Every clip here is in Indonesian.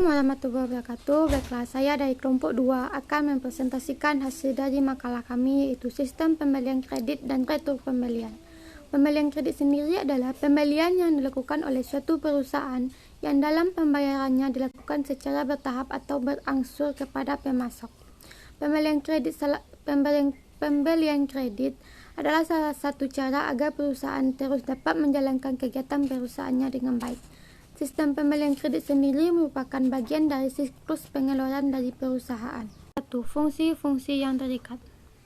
Assalamualaikum warahmatullahi wabarakatuh. Baiklah, saya dari kelompok 2 akan mempresentasikan hasil dari makalah kami, yaitu sistem pembelian kredit dan retur pembelian. Pembelian kredit sendiri adalah pembelian yang dilakukan oleh suatu perusahaan yang dalam pembayarannya dilakukan secara bertahap atau berangsur kepada pemasok. Pembelian kredit adalah salah satu cara agar perusahaan terus dapat menjalankan kegiatan perusahaannya dengan baik. Sistem pembelian kredit sendiri merupakan bagian dari siklus pengeluaran dari perusahaan. 1. Fungsi-fungsi yang terikat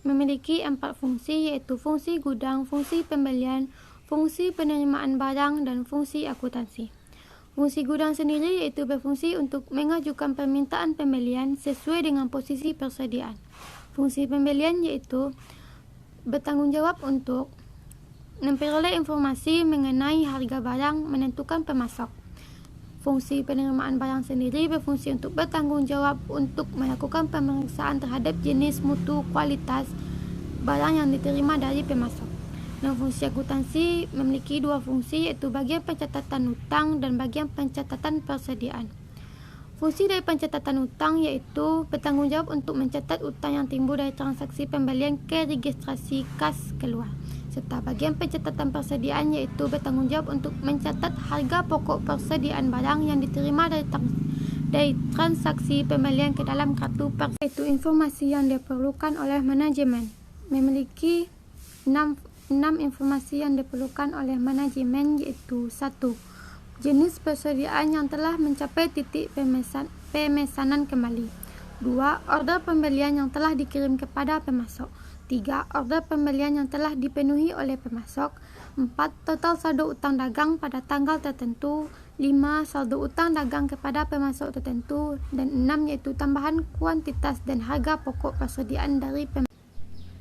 memiliki 4 fungsi, yaitu fungsi gudang, fungsi pembelian, fungsi penerimaan barang, dan fungsi akuntansi. Fungsi gudang sendiri yaitu berfungsi untuk mengajukan permintaan pembelian sesuai dengan posisi persediaan. Fungsi pembelian yaitu bertanggung jawab untuk memperoleh informasi mengenai harga barang, menentukan pemasok. Fungsi penerimaan barang sendiri berfungsi untuk bertanggung jawab untuk melakukan pemeriksaan terhadap jenis, mutu, kualitas barang yang diterima dari pemasok. Dan fungsi akuntansi memiliki 2 fungsi, yaitu bagian pencatatan hutang dan bagian pencatatan persediaan. Fungsi dari pencatatan hutang yaitu bertanggung jawab untuk mencatat hutang yang timbul dari transaksi pembelian ke registrasi kas keluar. Serta bagian pencatatan persediaan yaitu bertanggung jawab untuk mencatat harga pokok persediaan barang yang diterima dari transaksi pembelian ke dalam kartu persediaan. Itu informasi yang diperlukan oleh manajemen. Memiliki 6 informasi yang diperlukan oleh manajemen, yaitu 1. Jenis persediaan yang telah mencapai titik pemesanan kembali. 2. Order pembelian yang telah dikirim kepada pemasok. 3. Order pembelian yang telah dipenuhi oleh pemasok. 4. Total saldo utang dagang pada tanggal tertentu. 5. Saldo utang dagang kepada pemasok tertentu. Dan 6. Yaitu tambahan kuantitas dan harga pokok persediaan dari pemasok.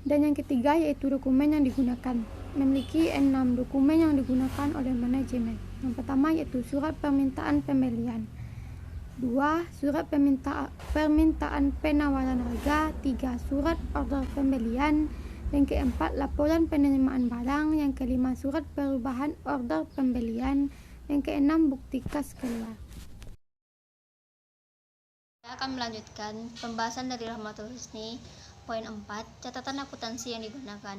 Dan yang ketiga yaitu dokumen yang digunakan. Memiliki 6 dokumen yang digunakan oleh manajemen. Yang pertama yaitu surat permintaan pembelian. 2. Surat permintaan penawaran harga. 3. Surat order pembelian. Yang keempat, laporan penerimaan barang. Yang kelima, surat perubahan order pembelian. Yang keenam, bukti kas keluar. Saya akan melanjutkan pembahasan dari Rahmatul Husni. Poin 4, catatan akuntansi yang digunakan.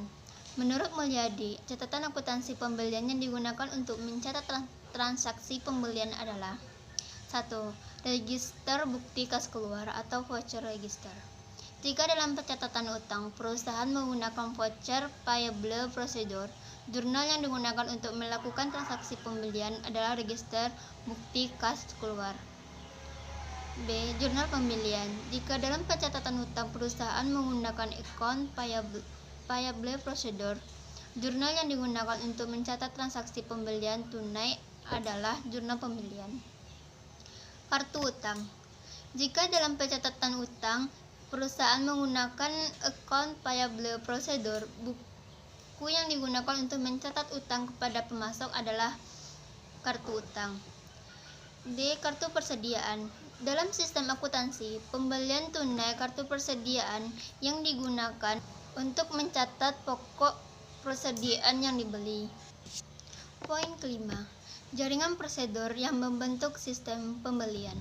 Menurut Mulyadi, catatan akuntansi pembelian yang digunakan untuk mencatat transaksi pembelian adalah 1. Register bukti kas keluar atau voucher register. Jika dalam pencatatan utang, perusahaan menggunakan voucher payable procedure, jurnal yang digunakan untuk melakukan transaksi pembelian adalah register bukti kas keluar. B. Jurnal pembelian. Jika dalam pencatatan hutang perusahaan menggunakan account payable procedure, jurnal yang digunakan untuk mencatat transaksi pembelian tunai adalah jurnal pembelian. Kartu utang. Jika dalam pencatatan utang perusahaan menggunakan account payable procedure, buku yang digunakan untuk mencatat utang kepada pemasok adalah kartu utang. D. Kartu persediaan. Dalam sistem akuntansi, pembelian tunai kartu persediaan yang digunakan untuk mencatat pokok persediaan yang dibeli. Poin kelima, jaringan prosedur yang membentuk sistem pembelian.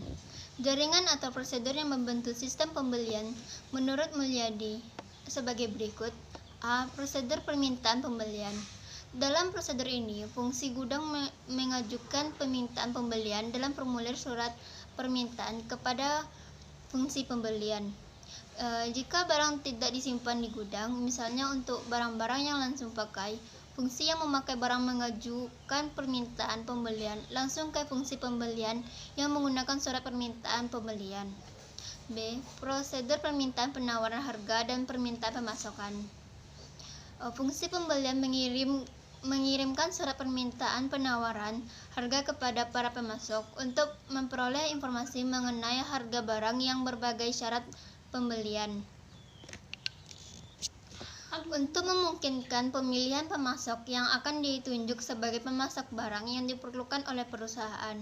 Jaringan atau prosedur yang membentuk sistem pembelian menurut Mulyadi sebagai berikut. A. Prosedur permintaan pembelian. Dalam prosedur ini, fungsi gudang mengajukan permintaan pembelian dalam formulir surat permintaan kepada fungsi pembelian. Jika barang tidak disimpan di gudang, misalnya untuk barang-barang yang langsung pakai, fungsi yang memakai barang mengajukan permintaan pembelian langsung ke fungsi pembelian yang menggunakan surat permintaan pembelian. B. Prosedur permintaan penawaran harga dan permintaan pemasokan. Fungsi pembelian mengirimkan surat permintaan penawaran harga kepada para pemasok untuk memperoleh informasi mengenai harga barang yang berbagai syarat pembelian. Untuk memungkinkan pemilihan pemasok yang akan ditunjuk sebagai pemasok barang yang diperlukan oleh perusahaan,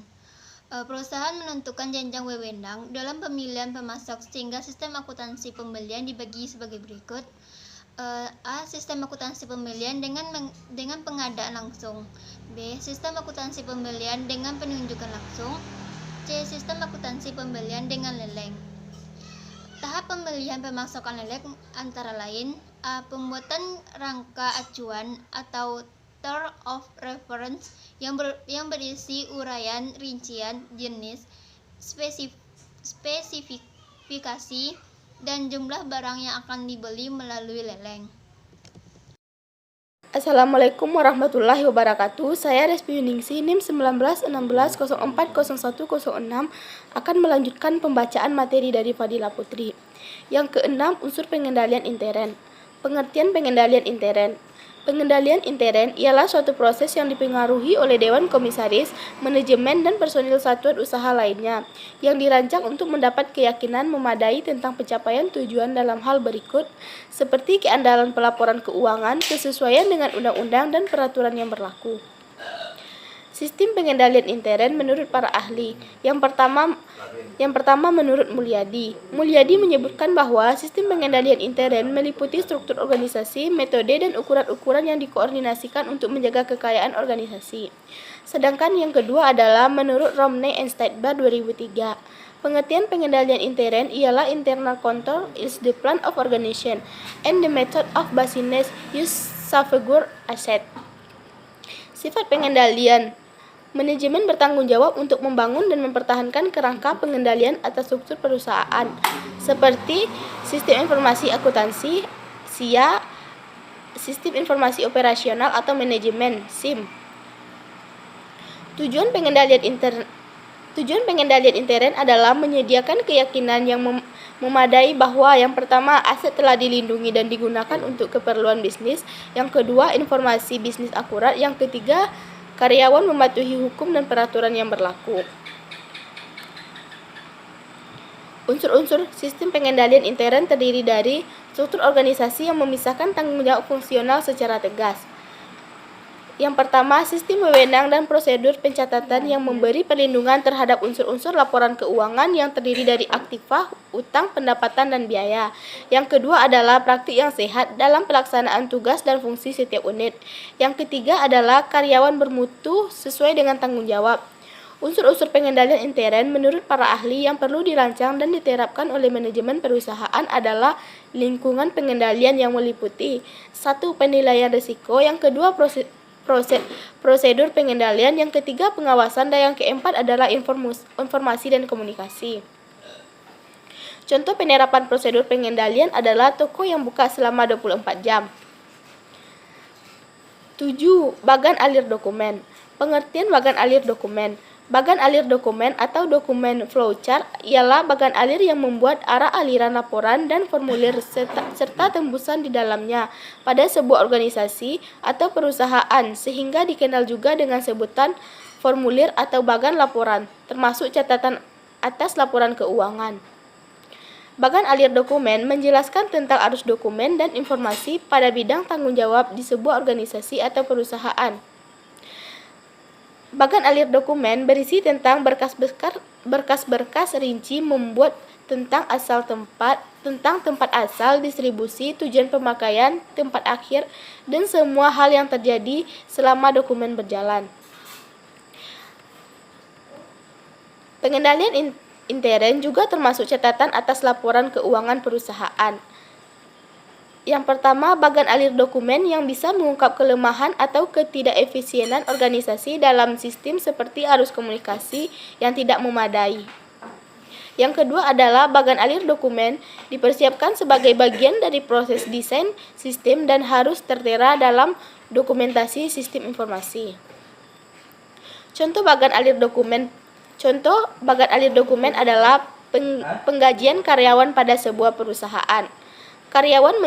perusahaan menentukan jenjang wewenang dalam pemilihan pemasok sehingga sistem akuntansi pembelian dibagi sebagai berikut. A. Sistem akuntansi pembelian dengan pengadaan langsung. B. Sistem akuntansi pembelian dengan penunjukan langsung. C. Sistem akuntansi pembelian Tahap pemilihan pemasukan lelek antara lain A. Pembuatan rangka acuan atau term of reference yang berisi uraian, rincian, jenis, spesifikasi, dan jumlah barang yang akan dibeli melalui leleng. Assalamualaikum warahmatullahi wabarakatuh. Saya Respi Yuningsi, NIM 1916040106 akan melanjutkan pembacaan materi dari Fadila Putri. Yang keenam, unsur pengendalian intern. Pengertian pengendalian intern. Pengendalian intern ialah suatu proses yang dipengaruhi oleh Dewan Komisaris, manajemen, dan personil satuan usaha lainnya, yang dirancang untuk mendapat keyakinan memadai tentang pencapaian tujuan dalam hal berikut, seperti keandalan pelaporan keuangan, kesesuaian dengan undang-undang dan peraturan yang berlaku. Sistem pengendalian intern menurut para ahli. Yang pertama menurut Mulyadi. Mulyadi menyebutkan bahwa sistem pengendalian intern meliputi struktur organisasi, metode, dan ukuran-ukuran yang dikoordinasikan untuk menjaga kekayaan organisasi. Sedangkan yang kedua adalah menurut Romney and Steitbar 2003. Pengertian pengendalian intern ialah internal control is the plan of organization and the method of business use safeguard asset. Sifat pengendalian. Manajemen bertanggung jawab untuk membangun dan mempertahankan kerangka pengendalian atas struktur perusahaan, seperti sistem informasi akuntansi, SIA, sistem informasi operasional atau manajemen, SIM. Tujuan pengendalian intern adalah menyediakan keyakinan yang memadai bahwa yang pertama, aset telah dilindungi dan digunakan untuk keperluan bisnis, yang kedua, informasi bisnis akurat, yang ketiga, karyawan mematuhi hukum dan peraturan yang berlaku. Unsur-unsur sistem pengendalian intern terdiri dari struktur organisasi yang memisahkan tanggung jawab fungsional secara tegas. Yang pertama, sistem wewenang dan prosedur pencatatan yang memberi perlindungan terhadap unsur-unsur laporan keuangan yang terdiri dari aktiva, utang, pendapatan, dan biaya. Yang kedua adalah praktik yang sehat dalam pelaksanaan tugas dan fungsi setiap unit. Yang ketiga adalah karyawan bermutu sesuai dengan tanggung jawab. Unsur-unsur pengendalian intern menurut para ahli yang perlu dirancang dan diterapkan oleh manajemen perusahaan adalah lingkungan pengendalian yang meliputi 1. Penilaian risiko, yang kedua prosedur pengendalian, yang ketiga pengawasan, dan yang keempat adalah informasi dan komunikasi. Contoh penerapan prosedur pengendalian adalah toko yang buka selama 24 jam. 7. Bagan alir dokumen. Pengertian bagan alir dokumen. Bagan alir dokumen atau dokumen flowchart ialah bagan alir yang membuat arah aliran laporan dan formulir serta tembusan di dalamnya pada sebuah organisasi atau perusahaan, sehingga dikenal juga dengan sebutan formulir atau bagan laporan, termasuk catatan atas laporan keuangan. Bagan alir dokumen menjelaskan tentang arus dokumen dan informasi pada bidang tanggung jawab di sebuah organisasi atau perusahaan. Bagan alir dokumen berisi tentang berkas-berkas rinci membuat tentang tempat asal, distribusi, tujuan pemakaian, tempat akhir, dan semua hal yang terjadi selama dokumen berjalan. Pengendalian intern juga termasuk catatan atas laporan keuangan perusahaan. Yang pertama, bagan alir dokumen yang bisa mengungkap kelemahan atau ketidakefisienan organisasi dalam sistem seperti arus komunikasi yang tidak memadai. Yang kedua adalah bagan alir dokumen dipersiapkan sebagai bagian dari proses desain sistem dan harus tertera dalam dokumentasi sistem informasi. Contoh bagan alir dokumen adalah penggajian karyawan pada sebuah perusahaan. Karyawan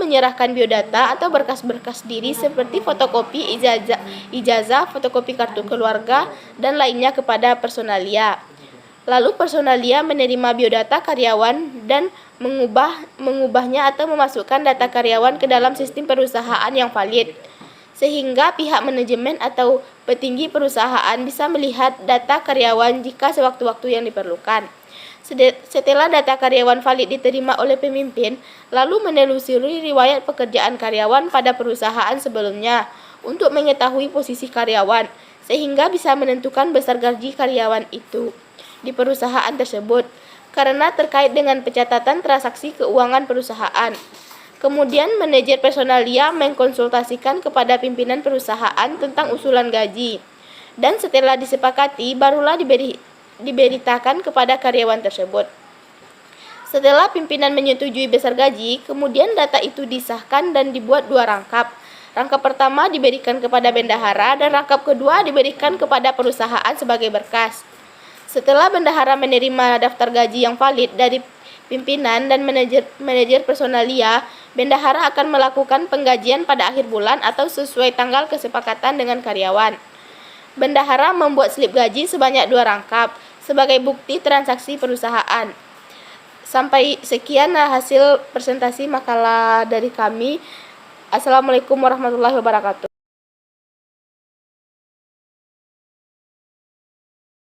menyerahkan biodata atau berkas-berkas diri seperti fotokopi ijazah, fotokopi kartu keluarga, dan lainnya kepada personalia. Lalu personalia menerima biodata karyawan dan mengubahnya atau memasukkan data karyawan ke dalam sistem perusahaan yang valid, sehingga pihak manajemen atau petinggi perusahaan bisa melihat data karyawan jika sewaktu-waktu yang diperlukan. Setelah data karyawan valid diterima oleh pemimpin, lalu menelusuri riwayat pekerjaan karyawan pada perusahaan sebelumnya untuk mengetahui posisi karyawan, sehingga bisa menentukan besar gaji karyawan itu di perusahaan tersebut. karena terkait dengan pencatatan transaksi keuangan perusahaan. Kemudian manajer personalia mengkonsultasikan kepada pimpinan perusahaan tentang usulan gaji. Dan setelah disepakati, barulah diberitakan kepada karyawan tersebut. Setelah pimpinan menyetujui besar gaji, kemudian data itu disahkan dan dibuat 2 rangkap. Rangkap pertama diberikan kepada bendahara dan rangkap kedua diberikan kepada perusahaan sebagai berkas. Setelah bendahara menerima daftar gaji yang valid dari pimpinan dan manajer personalia, bendahara akan melakukan penggajian pada akhir bulan atau sesuai tanggal kesepakatan dengan karyawan. Bendahara membuat slip gaji sebanyak 2 rangkap sebagai bukti transaksi perusahaan. Sampai sekian hasil presentasi makalah dari kami. Assalamualaikum warahmatullahi wabarakatuh.